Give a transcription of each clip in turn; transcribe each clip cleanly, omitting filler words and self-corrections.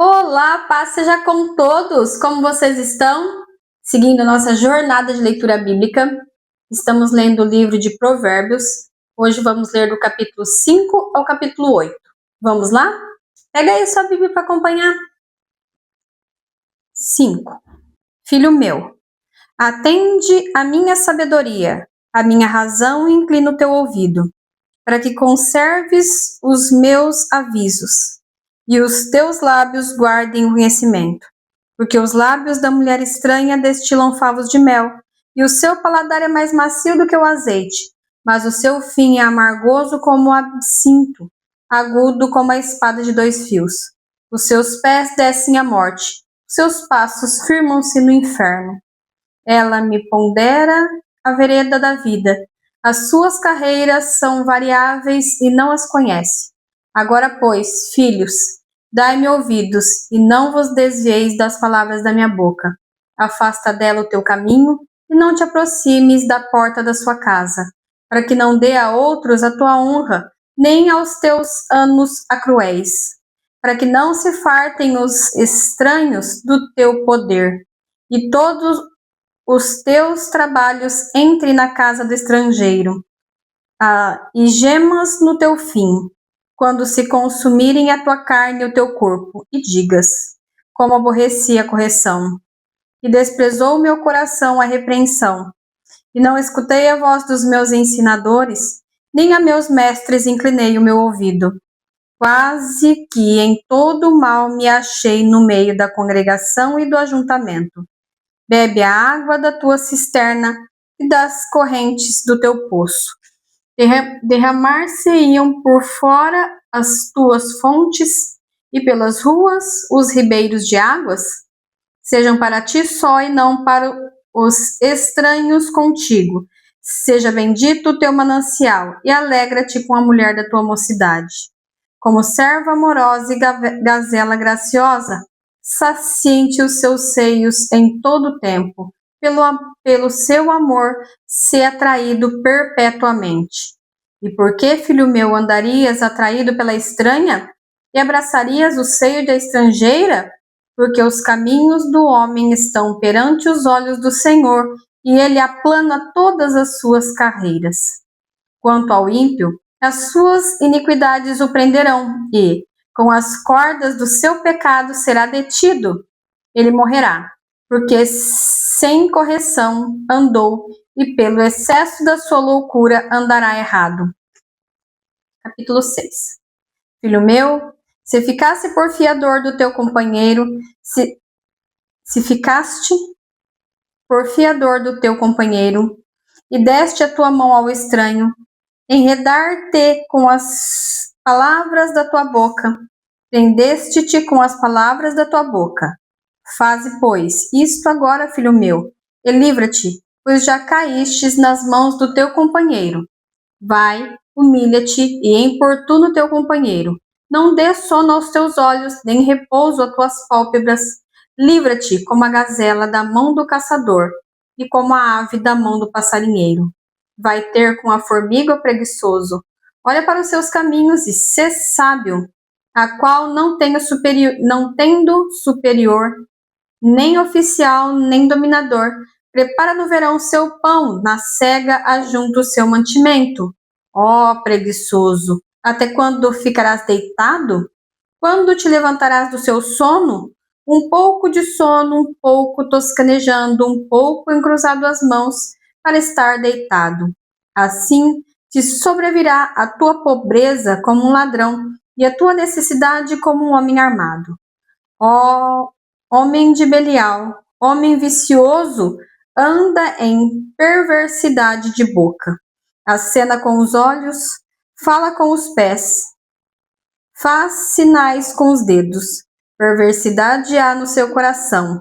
Olá, paz seja com todos! Como vocês estão? Seguindo nossa jornada de leitura bíblica, estamos lendo o livro de Provérbios. Hoje vamos ler do capítulo 5 ao capítulo 8. Vamos lá? Pega aí sua Bíblia para acompanhar. 5. Filho meu, atende a minha sabedoria, a minha razão e inclina o teu ouvido, para que conserves os meus avisos e os teus lábios guardem o conhecimento. Porque os lábios da mulher estranha destilam favos de mel, e o seu paladar é mais macio do que o azeite, mas o seu fim é amargoso como o absinto, agudo como a espada de 2 fios. Os seus pés descem à morte, os seus passos firmam-se no inferno. Ela me pondera a vereda da vida. As suas carreiras são variáveis e não as conhece. Agora, pois, filhos, dai-me ouvidos, e não vos desvieis das palavras da minha boca. Afasta dela o teu caminho, e não te aproximes da porta da sua casa, para que não dê a outros a tua honra, nem aos teus anos a cruéis, para que não se fartem os estranhos do teu poder, e todos os teus trabalhos entrem na casa do estrangeiro, e gemas no teu fim, quando se consumirem a tua carne e o teu corpo, e digas: como aborreci a correção, e desprezou o meu coração a repreensão, e não escutei a voz dos meus ensinadores, nem a meus mestres inclinei o meu ouvido. Quase que em todo o mal me achei no meio da congregação e do ajuntamento. Bebe a água da tua cisterna e das correntes do teu poço. Derramar-se-iam por fora as tuas fontes e pelas ruas os ribeiros de águas? Sejam para ti só e não para os estranhos contigo. Seja bendito o teu manancial e alegra-te com a mulher da tua mocidade. Como serva amorosa e gazela graciosa, saciente os seus seios em todo o tempo, pelo seu amor ser atraído perpetuamente. E por que, filho meu, andarias atraído pela estranha e abraçarias o seio da estrangeira? Porque os caminhos do homem estão perante os olhos do Senhor, e ele aplana todas as suas carreiras. Quanto ao ímpio, as suas iniquidades o prenderão, e, com as cordas do seu pecado, será detido. Ele morrerá, porque sem correção andou, e pelo excesso da sua loucura andará errado. Capítulo 6. Filho meu, se ficasse por fiador do teu companheiro, se ficaste por fiador do teu companheiro, e deste a tua mão ao estranho, enredar-te com as palavras da tua boca, prendeste-te com as palavras da tua boca. Faze, pois, isto agora, filho meu, e livra-te, pois já caístes nas mãos do teu companheiro. Vai, humilha-te e importuna o teu companheiro. Não dê sono aos teus olhos, nem repouso às tuas pálpebras. Livra-te como a gazela da mão do caçador, e como a ave da mão do passarinheiro. Vai ter com a formiga o preguiçoso. Olha para os seus caminhos e sê sábio, a qual não tendo superior, nem oficial, nem dominador, prepara no verão seu pão, na cega ajunta o seu mantimento. Ó preguiçoso, até quando ficarás deitado? Quando te levantarás do seu sono? Um pouco de sono, um pouco toscanejando, um pouco encruzado as mãos, para estar deitado. Assim te sobrevirá a tua pobreza como um ladrão, e a tua necessidade como um homem armado. Ó homem de Belial, homem vicioso, anda em perversidade de boca. Acena com os olhos, fala com os pés, faz sinais com os dedos. Perversidade há no seu coração.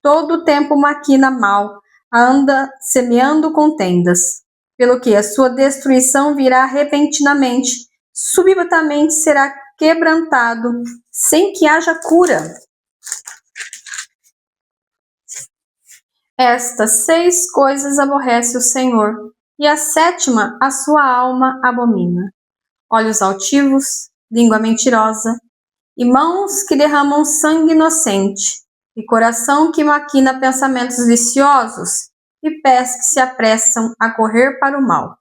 Todo o tempo maquina mal, anda semeando contendas. Pelo que a sua destruição virá repentinamente, subitamente será quebrantado, sem que haja cura. Estas 6 coisas aborrece o Senhor, e a 7ª a sua alma abomina: olhos altivos, língua mentirosa, e mãos que derramam sangue inocente, e coração que maquina pensamentos viciosos, e pés que se apressam a correr para o mal,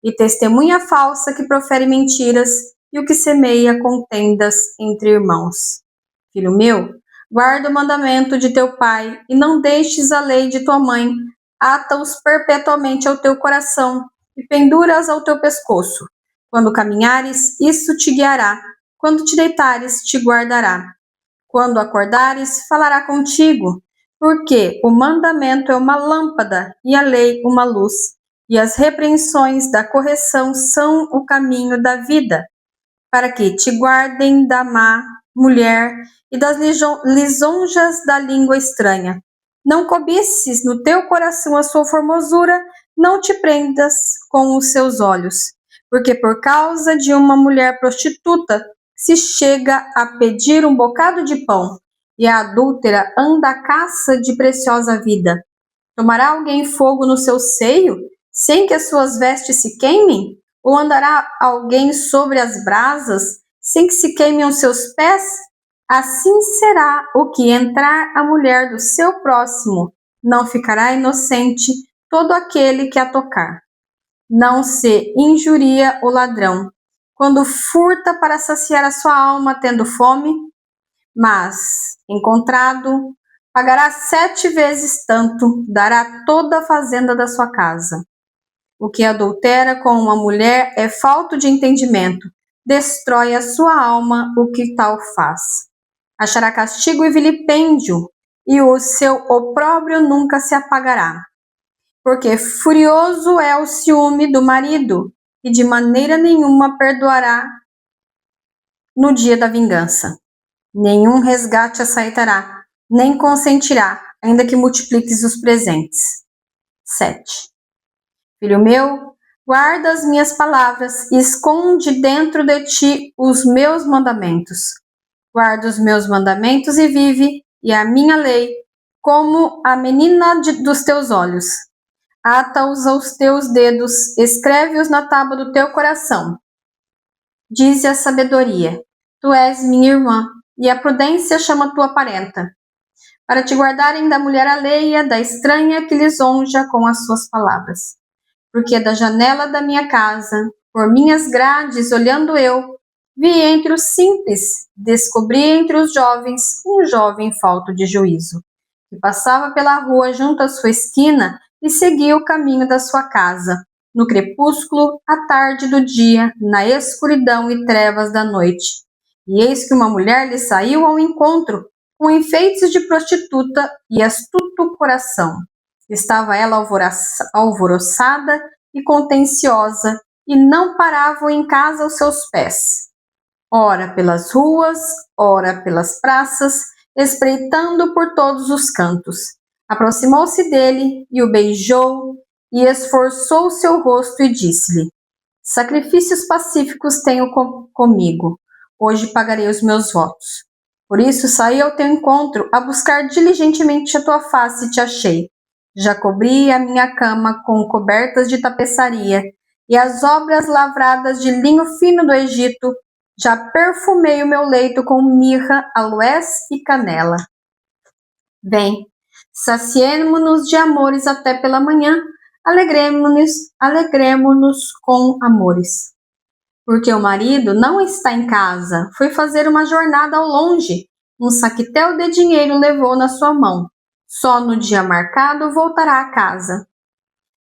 e testemunha falsa que profere mentiras, e o que semeia contendas entre irmãos. Filho meu, guarda o mandamento de teu pai, e não deixes a lei de tua mãe, ata-os perpetuamente ao teu coração, e pendura-as ao teu pescoço. Quando caminhares, isso te guiará, quando te deitares, te guardará. Quando acordares, falará contigo, porque o mandamento é uma lâmpada e a lei uma luz, e as repreensões da correção são o caminho da vida, para que te guardem da má mulher e das lisonjas da língua estranha. Não cobices no teu coração a sua formosura, não te prendas com os seus olhos, porque por causa de uma mulher prostituta se chega a pedir um bocado de pão, e a adúltera anda à caça de preciosa vida. Tomará alguém fogo no seu seio, sem que as suas vestes se queimem? Ou andará alguém sobre as brasas, sem que se queimem os seus pés? Assim será o que entrar a mulher do seu próximo, não ficará inocente todo aquele que a tocar. Não se injuria o ladrão, quando furta para saciar a sua alma tendo fome, mas, encontrado, pagará 7 vezes tanto, dará toda a fazenda da sua casa. O que adultera com uma mulher é falto de entendimento, destrói a sua alma o que tal faz. Achará castigo e vilipêndio, e o seu opróbrio nunca se apagará. Porque furioso é o ciúme do marido, e de maneira nenhuma perdoará no dia da vingança. Nenhum resgate aceitará, nem consentirá, ainda que multipliques os presentes. 7. Filho meu, guarda as minhas palavras e esconde dentro de ti os meus mandamentos. Guarda os meus mandamentos e vive, e a minha lei, como a menina dos teus olhos. Ata-os aos teus dedos, escreve-os na tábua do teu coração. Dize a sabedoria: tu és minha irmã, e a prudência chama tua parenta, para te guardarem da mulher alheia, da estranha que lisonja com as suas palavras. Porque da janela da minha casa, por minhas grades olhando eu, vi entre os simples, descobri entre os jovens um jovem falto de juízo, que passava pela rua junto à sua esquina e seguia o caminho da sua casa, no crepúsculo, à tarde do dia, na escuridão e trevas da noite. E eis que uma mulher lhe saiu ao encontro, com enfeites de prostituta e astuto coração. Estava ela alvoroçada e contenciosa, e não paravam em casa os seus pés. Ora pelas ruas, ora pelas praças, espreitando por todos os cantos. Aproximou-se dele e o beijou, e esforçou seu rosto e disse-lhe: sacrifícios pacíficos tenho comigo, hoje pagarei os meus votos. Por isso saí ao teu encontro, a buscar diligentemente a tua face e te achei. Já cobri a minha cama com cobertas de tapeçaria, e as obras lavradas de linho fino do Egito, já perfumei o meu leito com mirra, aloés e canela. Vem, saciemo-nos de amores até pela manhã, alegremo-nos com amores. Porque o marido não está em casa, foi fazer uma jornada ao longe, um saquetel de dinheiro levou na sua mão. Só no dia marcado voltará a casa.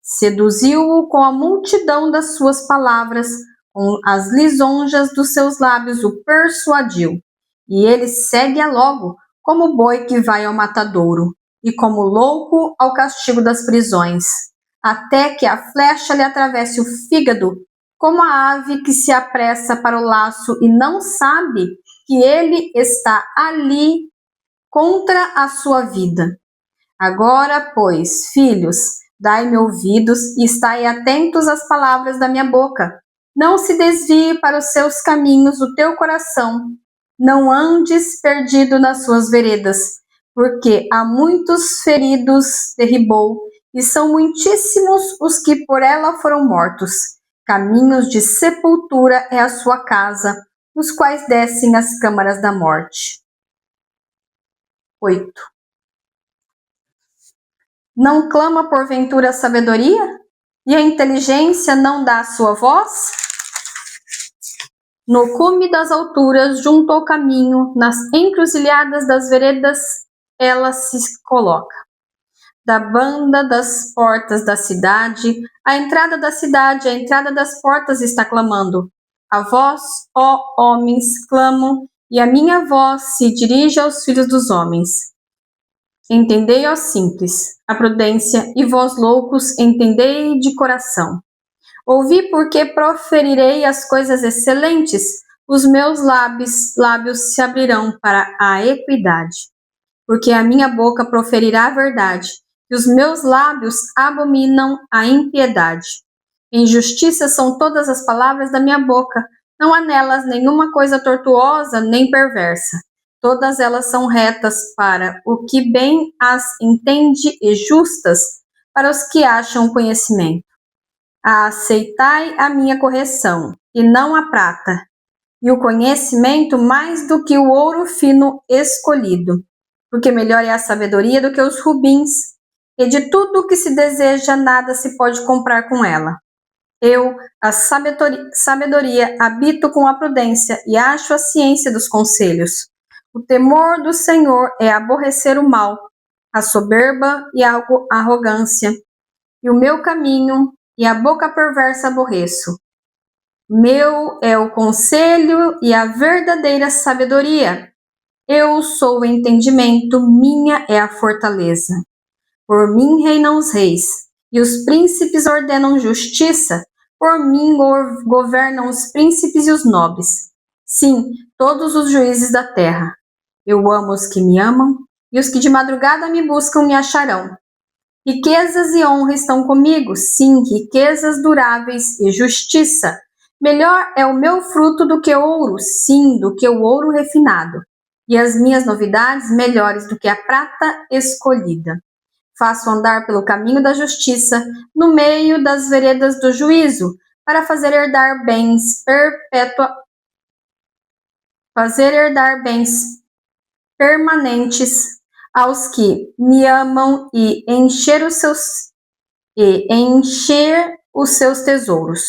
Seduziu-o com a multidão das suas palavras, com as lisonjas dos seus lábios o persuadiu. E ele segue-a logo, como boi que vai ao matadouro, e como louco ao castigo das prisões, até que a flecha lhe atravesse o fígado, como a ave que se apressa para o laço e não sabe que ele está ali contra a sua vida. Agora, pois, filhos, dai-me ouvidos e estai atentos às palavras da minha boca. Não se desvie para os seus caminhos o teu coração. Não andes perdido nas suas veredas, porque há muitos feridos derribou, e são muitíssimos os que por ela foram mortos. Caminhos de sepultura é a sua casa, os quais descem às câmaras da morte. 8. Não clama porventura a sabedoria? E a inteligência não dá a sua voz? No cume das alturas, junto ao caminho, nas encruzilhadas das veredas, ela se coloca. Da banda das portas da cidade, a entrada da cidade, a entrada das portas está clamando. A vós, ó homens, clamam, e a minha voz se dirige aos filhos dos homens. Entendei, ó simples, a prudência, e vós loucos, entendei de coração. Ouvi, porque proferirei as coisas excelentes, os meus lábios se abrirão para a equidade. Porque a minha boca proferirá a verdade, e os meus lábios abominam a impiedade. Injustiça são todas as palavras da minha boca, não há nelas nenhuma coisa tortuosa nem perversa. Todas elas são retas para o que bem as entende e justas para os que acham conhecimento. Aceitai a minha correção, e não a prata, e o conhecimento mais do que o ouro fino escolhido, porque melhor é a sabedoria do que os rubins, e de tudo o que se deseja nada se pode comprar com ela. Eu, a sabedoria, habito com a prudência e acho a ciência dos conselhos. O temor do Senhor é aborrecer o mal, a soberba e a arrogância, e o meu caminho e a boca perversa aborreço. Meu é o conselho e a verdadeira sabedoria. Eu sou o entendimento, minha é a fortaleza. Por mim reinam os reis, e os príncipes ordenam justiça. Por mim governam os príncipes e os nobres. Sim, todos os juízes da terra. Eu amo os que me amam, e os que de madrugada me buscam me acharão. Riquezas e honra estão comigo, sim, riquezas duráveis e justiça. Melhor é o meu fruto do que ouro, sim, do que o ouro refinado. E as minhas novidades melhores do que a prata escolhida. Faço andar pelo caminho da justiça, no meio das veredas do juízo, para fazer herdar bens permanentes aos que me amam e encher os seus tesouros.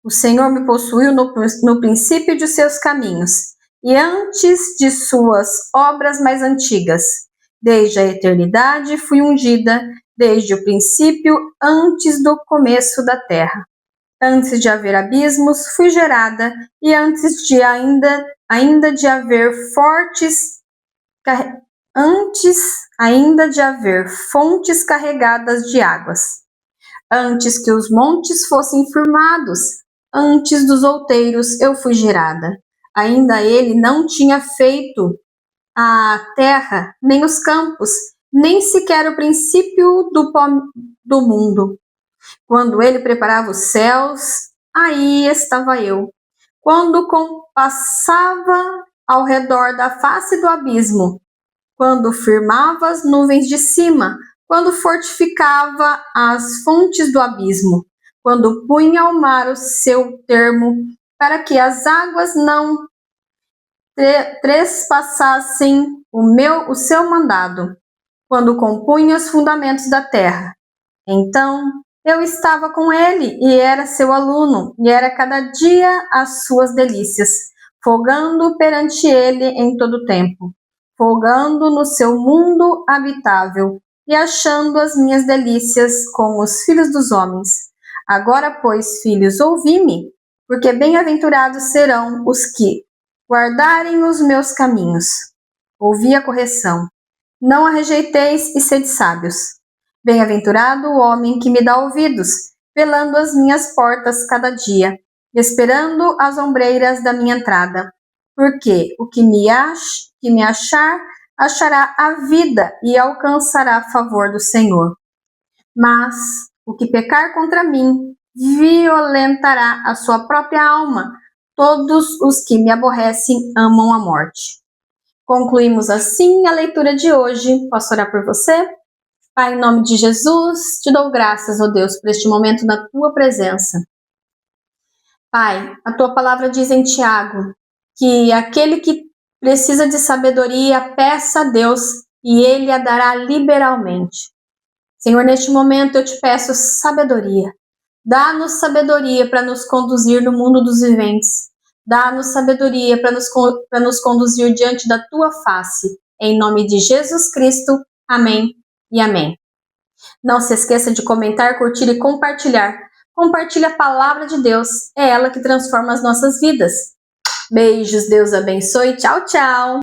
O Senhor me possuiu no princípio de seus caminhos, e antes de suas obras mais antigas. Desde a eternidade fui ungida, desde o princípio, antes do começo da terra. Antes de haver abismos, fui gerada, e antes de ainda de haver fontes carregadas de águas. Antes que os montes fossem firmados, antes dos outeiros eu fui gerada. Ainda ele não tinha feito a terra, nem os campos, nem sequer o princípio do pó do mundo. Quando ele preparava os céus, aí estava eu. Quando compassava ao redor da face do abismo, quando firmava as nuvens de cima, quando fortificava as fontes do abismo, quando punha ao mar o seu termo, para que as águas não trespassassem o seu mandado, quando compunha os fundamentos da terra. Então eu estava com ele e era seu aluno, e era cada dia as suas delícias, folgando perante ele em todo o tempo, folgando no seu mundo habitável, e achando as minhas delícias com os filhos dos homens. Agora, pois, filhos, ouvi-me, porque bem-aventurados serão os que guardarem os meus caminhos. Ouvi a correção. Não a rejeiteis e sede sábios. Bem-aventurado o homem que me dá ouvidos, velando as minhas portas cada dia, esperando as ombreiras da minha entrada. Porque o que me achar, achará a vida e alcançará favor do Senhor. Mas o que pecar contra mim, violentará a sua própria alma. Todos os que me aborrecem amam a morte. Concluímos assim a leitura de hoje. Posso orar por você? Pai, em nome de Jesus, te dou graças, ó Deus, por este momento na tua presença. Pai, a tua palavra diz em Tiago que aquele que precisa de sabedoria, peça a Deus e ele a dará liberalmente. Senhor, neste momento eu te peço sabedoria. Dá-nos sabedoria para nos conduzir no mundo dos viventes. Dá-nos sabedoria para nos conduzir diante da tua face. Em nome de Jesus Cristo. Amém e amém. Não se esqueça de comentar, curtir e compartilhar. Compartilhe a palavra de Deus. É ela que transforma as nossas vidas. Beijos, Deus abençoe. Tchau, tchau.